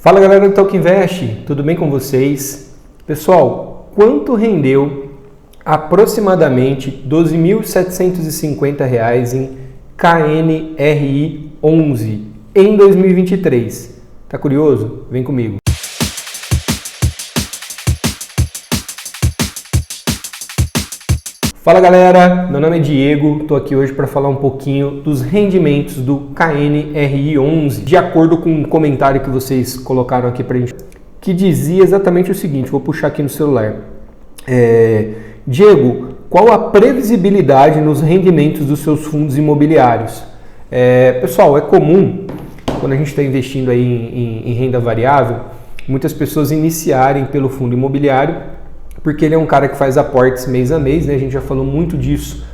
Fala galera do Talk Invest, tudo bem com vocês? Pessoal, quanto rendeu aproximadamente R$ 12.750 em KNRI 11 em 2023? Tá curioso? Vem comigo. Fala galera, meu nome é Diego, estou aqui hoje para falar um pouquinho dos rendimentos do KNRI 11, de acordo com um comentário que vocês colocaram aqui para a gente, que dizia exatamente o seguinte, vou puxar aqui no celular. Diego, qual a previsibilidade nos rendimentos dos seus fundos imobiliários? Pessoal, é comum, quando a gente está investindo aí em renda variável, muitas pessoas iniciarem pelo fundo imobiliário, porque ele é um cara que faz aportes mês a mês, né? A gente já falou muito disso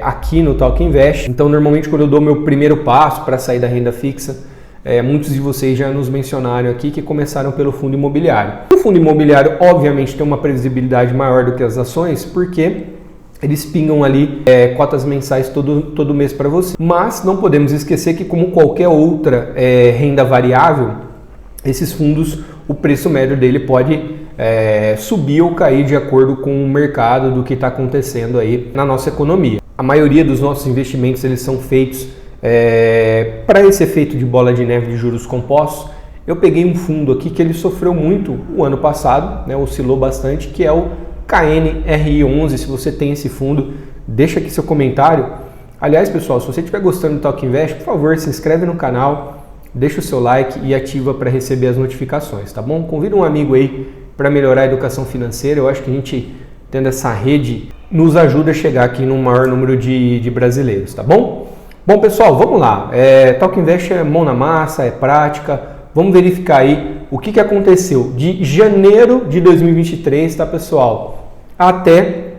aqui no Talk Invest. Então, normalmente, quando eu dou meu primeiro passo para sair da renda fixa, muitos de vocês já nos mencionaram aqui que começaram pelo fundo imobiliário. O fundo imobiliário, obviamente, tem uma previsibilidade maior do que as ações, porque eles pingam ali cotas mensais todo mês para você. Mas não podemos esquecer que, como qualquer outra renda variável, esses fundos, o preço médio dele pode subir ou cair de acordo com o mercado do que está acontecendo aí na nossa economia. A maioria dos nossos investimentos eles são feitos para esse efeito de bola de neve de juros compostos. Eu peguei um fundo aqui que ele sofreu muito o ano passado, né, oscilou bastante, que é o KNRI 11. Se você tem esse fundo, deixa aqui seu comentário. Aliás, pessoal, se você estiver gostando do Talk Invest, por favor, se inscreve no canal, deixa o seu like e ativa para receber as notificações, tá bom? Convida um amigo aí para melhorar a educação financeira. Eu acho que a gente, tendo essa rede, nos ajuda a chegar aqui num maior número de brasileiros, tá bom? Bom, pessoal, vamos lá. Talk Invest é mão na massa, é prática. Vamos verificar aí o que aconteceu de janeiro de 2023, tá, pessoal? Até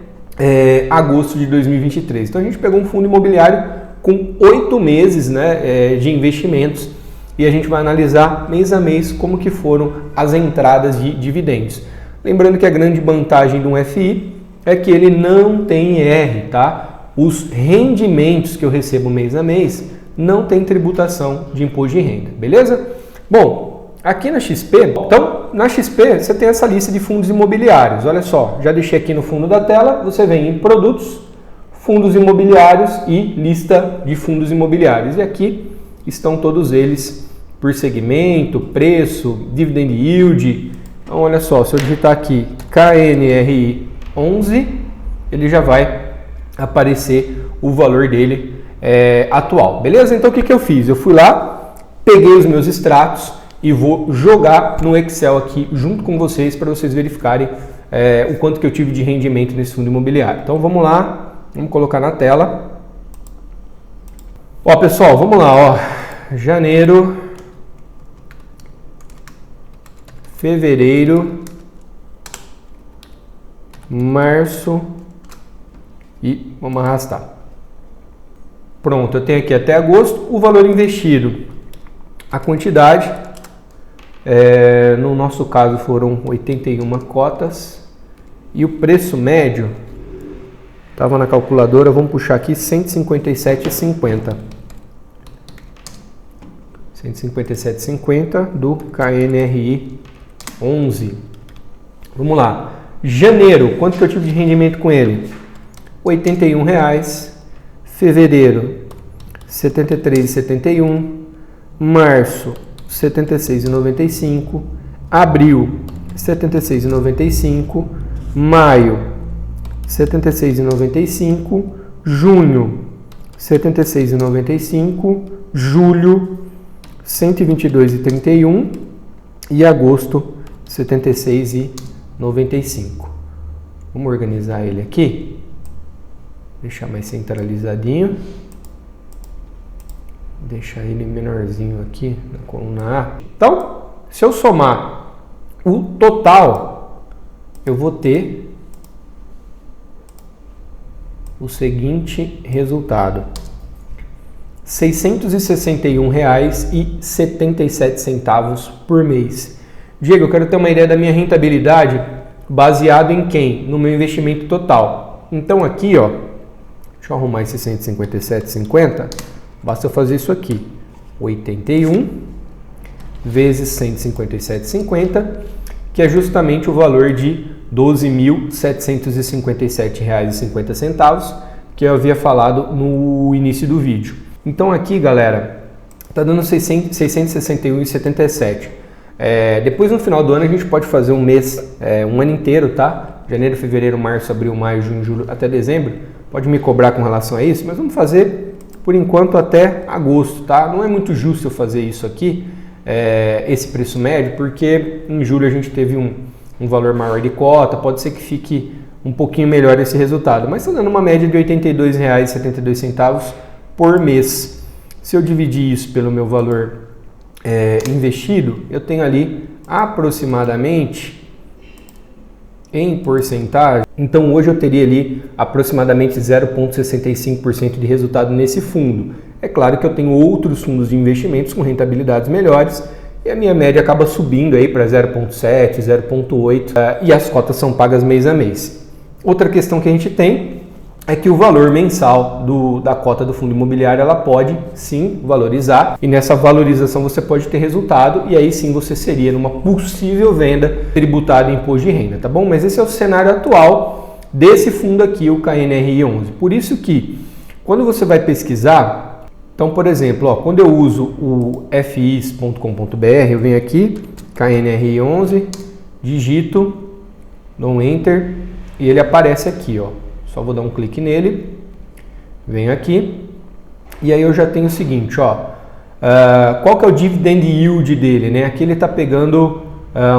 agosto de 2023. Então, a gente pegou um fundo imobiliário com 8 meses, né, de investimentos. E a gente vai analisar mês a mês como que foram as entradas de dividendos. Lembrando que a grande vantagem de um FI é que ele não tem IR, tá? Os rendimentos que eu recebo mês a mês não tem tributação de imposto de renda, beleza? Bom, aqui na XP, então na XP você tem essa lista de fundos imobiliários. Olha só, já deixei aqui no fundo da tela, você vem em produtos, fundos imobiliários e lista de fundos imobiliários. E aqui estão todos eles por segmento, preço, dividend yield. Então, olha só, se eu digitar aqui KNRI 11, ele já vai aparecer o valor dele atual. Beleza? Então, o que eu fiz? Eu fui lá, peguei os meus extratos e vou jogar no Excel aqui junto com vocês para vocês verificarem o quanto que eu tive de rendimento nesse fundo imobiliário. Então, vamos lá, vamos colocar na tela. Ó, pessoal, vamos lá, ó. Janeiro, fevereiro, março e vamos arrastar. Pronto, eu tenho aqui até agosto o valor investido. A quantidade, no nosso caso foram 81 cotas e o preço médio, estava na calculadora, vamos puxar aqui, 157,50. 157,50 do KNRI 11. Vamos lá. Janeiro, quanto que eu tive de rendimento com ele? R$ 81,00. Fevereiro, R$ 73,71. Março, R$ 76,95. Abril, R$ 76,95. Maio, R$ 76,95. Junho, R$ 76,95. Julho, R$ 122,31 e agosto R$ 76,95. Vamos organizar ele aqui, deixar mais centralizadinho, deixar ele menorzinho aqui na coluna A. Então, se eu somar o total, eu vou ter o seguinte resultado: R$ 661,77 por mês. Diego, eu quero ter uma ideia da minha rentabilidade baseado em quem? No meu investimento total. Então aqui, ó, deixa eu arrumar esse 157,50, basta eu fazer isso aqui. 81 vezes 157,50, que é justamente o valor de R$ 12.757,50, que eu havia falado no início do vídeo. Então aqui, galera, tá dando 661,77. Depois no final do ano a gente pode fazer um mês, um ano inteiro, tá? Janeiro, fevereiro, março, abril, maio, junho, julho, até dezembro. Pode me cobrar com relação a isso, mas vamos fazer por enquanto até agosto, tá? Não é muito justo eu fazer isso aqui, esse preço médio, porque em julho a gente teve um valor maior de cota, pode ser que fique um pouquinho melhor esse resultado, mas está dando uma média de R$ 82,72 por mês. Se eu dividir isso pelo meu valor investido, eu tenho ali aproximadamente, em porcentagem, então hoje eu teria ali aproximadamente 0,65% de resultado nesse fundo. É claro que eu tenho outros fundos de investimentos com rentabilidades melhores e a minha média acaba subindo aí para 0,7, 0,8 e as cotas são pagas mês a mês. Outra questão que a gente tem é que o valor mensal da cota do fundo imobiliário ela pode sim valorizar, e nessa valorização você pode ter resultado, e aí sim você seria numa possível venda tributada em imposto de renda, tá bom? Mas esse é o cenário atual desse fundo aqui, o KNRI 11. Por isso que quando você vai pesquisar, então por exemplo, quando eu uso o fis.com.br, eu venho aqui, KNRI 11, digito, dou um enter e ele aparece aqui, Só vou dar um clique nele, venho aqui e aí eu já tenho o seguinte, qual que é o dividend yield dele, né? Aqui ele está pegando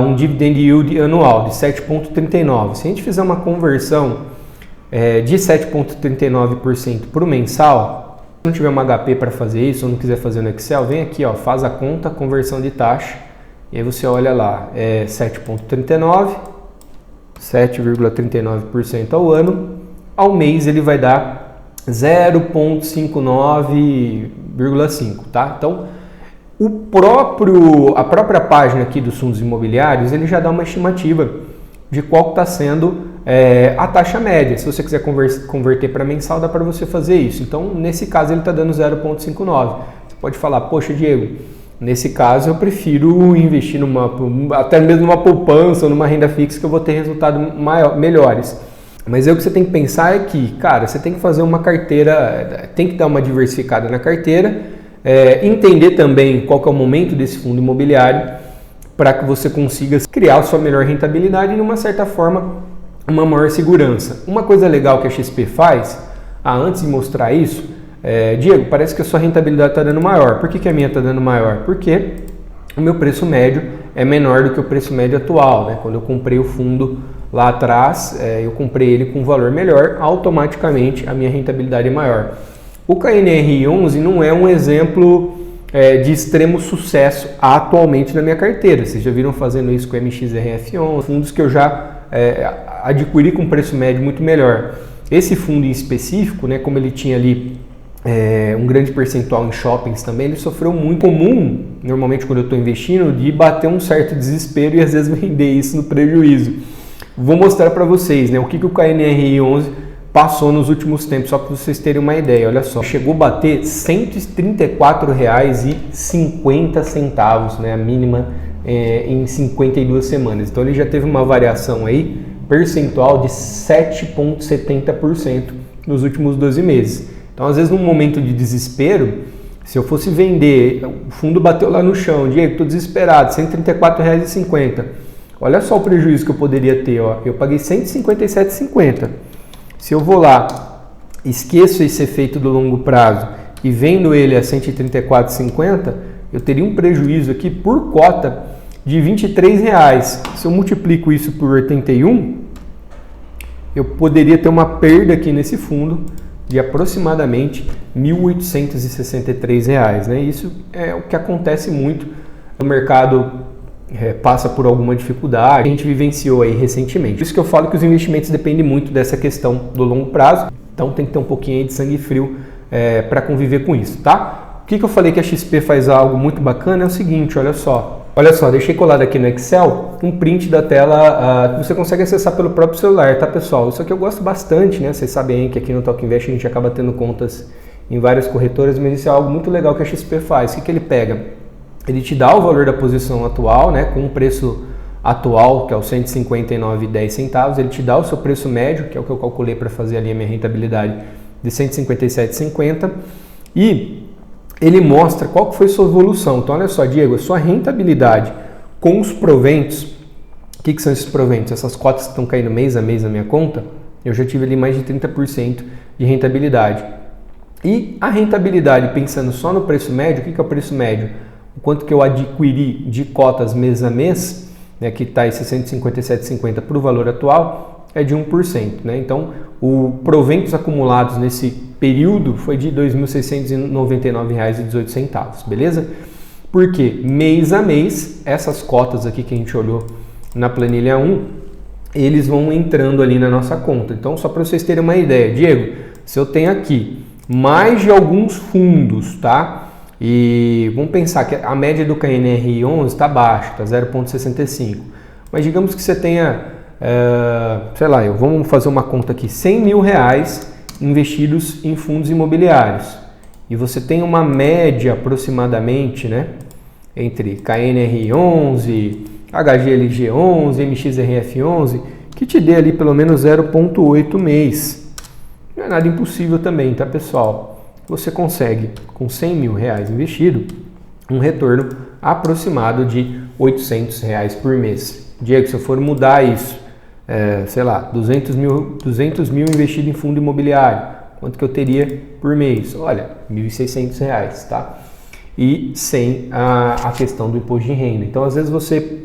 um dividend yield anual de 7,39. Se a gente fizer uma conversão de 7,39% para o mensal, se não tiver uma HP para fazer isso ou não quiser fazer no Excel, vem aqui, faz a conta, conversão de taxa, e aí você olha lá, 7,39% ao ano. Ao mês ele vai dar 0,59,5, tá? Então, a própria página aqui dos fundos imobiliários, ele já dá uma estimativa de qual está sendo a taxa média. Se você quiser converter para mensal, dá para você fazer isso. Então, nesse caso, ele está dando 0,59. Você pode falar, poxa, Diego, nesse caso eu prefiro investir até mesmo numa poupança ou numa renda fixa que eu vou ter resultados melhores. Mas aí o que você tem que pensar é que, cara, você tem que fazer uma carteira, tem que dar uma diversificada na carteira, entender também qual que é o momento desse fundo imobiliário para que você consiga criar a sua melhor rentabilidade e, de uma certa forma, uma maior segurança. Uma coisa legal que a XP faz, antes de mostrar isso, Diego, parece que a sua rentabilidade está dando maior. Por que a minha está dando maior? Porque o meu preço médio é menor do que o preço médio atual, né? Quando eu comprei o fundo lá atrás, eu comprei ele com um valor melhor, automaticamente a minha rentabilidade é maior. O KNRI 11 não é um exemplo de extremo sucesso atualmente na minha carteira. Vocês já viram fazendo isso com o MXRF11, fundos que eu já adquiri com preço médio muito melhor. Esse fundo em específico, né, como ele tinha ali um grande percentual em shoppings também, ele sofreu muito. Comum, normalmente quando eu estou investindo, de bater um certo desespero e às vezes vender isso no prejuízo. Vou mostrar para vocês, né, o que o KNRI 11 passou nos últimos tempos, só para vocês terem uma ideia. Olha só, chegou a bater R$ 134,50, né, a mínima em 52 semanas. Então ele já teve uma variação aí percentual de 7,70% nos últimos 12 meses. Então às vezes num momento de desespero, se eu fosse vender, o fundo bateu lá no chão, Diego, estou desesperado, R$ 134,50. Olha só o prejuízo que eu poderia ter, eu paguei R$ 157,50. Se eu vou lá, esqueço esse efeito do longo prazo e vendo ele a R$ 134,50, eu teria um prejuízo aqui por cota de R$ 23,00. Se eu multiplico isso por 81, eu poderia ter uma perda aqui nesse fundo de aproximadamente R$ 1.863, né? Isso é o que acontece muito no mercado. Passa por alguma dificuldade, a gente vivenciou aí recentemente. Por isso que eu falo que os investimentos dependem muito dessa questão do longo prazo, então tem que ter um pouquinho aí de sangue frio para conviver com isso, tá? O que eu falei que a XP faz algo muito bacana é o seguinte, olha só, deixei colado aqui no Excel um print da tela que você consegue acessar pelo próprio celular, tá, pessoal? Isso aqui eu gosto bastante, né? Vocês sabem aí que aqui no Talk Invest a gente acaba tendo contas em várias corretoras, mas isso é algo muito legal que a XP faz. O que ele pega? ele te dá o valor da posição atual, né, com o preço atual, que é o R$ 159,10, ele te dá o seu preço médio, que é o que eu calculei para fazer ali a minha rentabilidade, de R$ 157,50, e ele mostra qual que foi sua evolução. Então olha só, Diego, a sua rentabilidade com os proventos, o que são esses proventos? Essas cotas que estão caindo mês a mês na minha conta, eu já tive ali mais de 30% de rentabilidade. E a rentabilidade, pensando só no preço médio, o que é o preço médio? O quanto que eu adquiri de cotas mês a mês, né, que está esse R$ 157,50 para o valor atual, é de 1%. Né? Então, o proventos acumulados nesse período foi de R$ 2.699,18, beleza? Porque mês a mês, essas cotas aqui que a gente olhou na planilha 1, eles vão entrando ali na nossa conta. Então, só para vocês terem uma ideia, Diego, se eu tenho aqui mais de alguns fundos, tá? E vamos pensar que a média do KNR11 está baixa, está 0,65. Mas digamos que você tenha, sei lá, vamos fazer uma conta aqui, R$100 mil investidos em fundos imobiliários. E você tem uma média aproximadamente, né, entre KNR11, HGLG11, MXRF11, que te dê ali pelo menos 0,8 mês. Não é nada impossível também, tá, pessoal? Você consegue, com R$100 mil investido, um retorno aproximado de R$800 por mês. Diego, se eu for mudar isso, sei lá, 200 mil investido em fundo imobiliário, quanto que eu teria por mês? Olha, R$1.600, tá? E sem a questão do imposto de renda. Então, às vezes você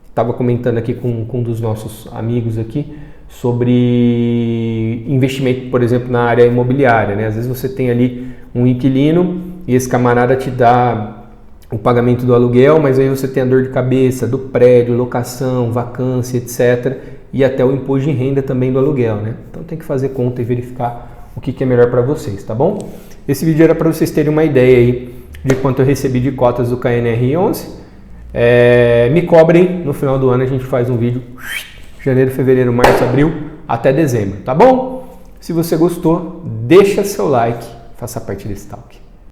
estava comentando aqui com um dos nossos amigos aqui, sobre investimento, por exemplo, na área imobiliária, né? Às vezes você tem ali um inquilino e esse camarada te dá o pagamento do aluguel, mas aí você tem a dor de cabeça do prédio, locação, vacância, etc. E até o imposto de renda também do aluguel, né? Então tem que fazer conta e verificar o que é melhor para vocês, tá bom? Esse vídeo era para vocês terem uma ideia aí de quanto eu recebi de cotas do KNR11. Me cobrem, no final do ano a gente faz um vídeo janeiro, fevereiro, março, abril, até dezembro, tá bom? Se você gostou, deixa seu like, faça parte desse talk.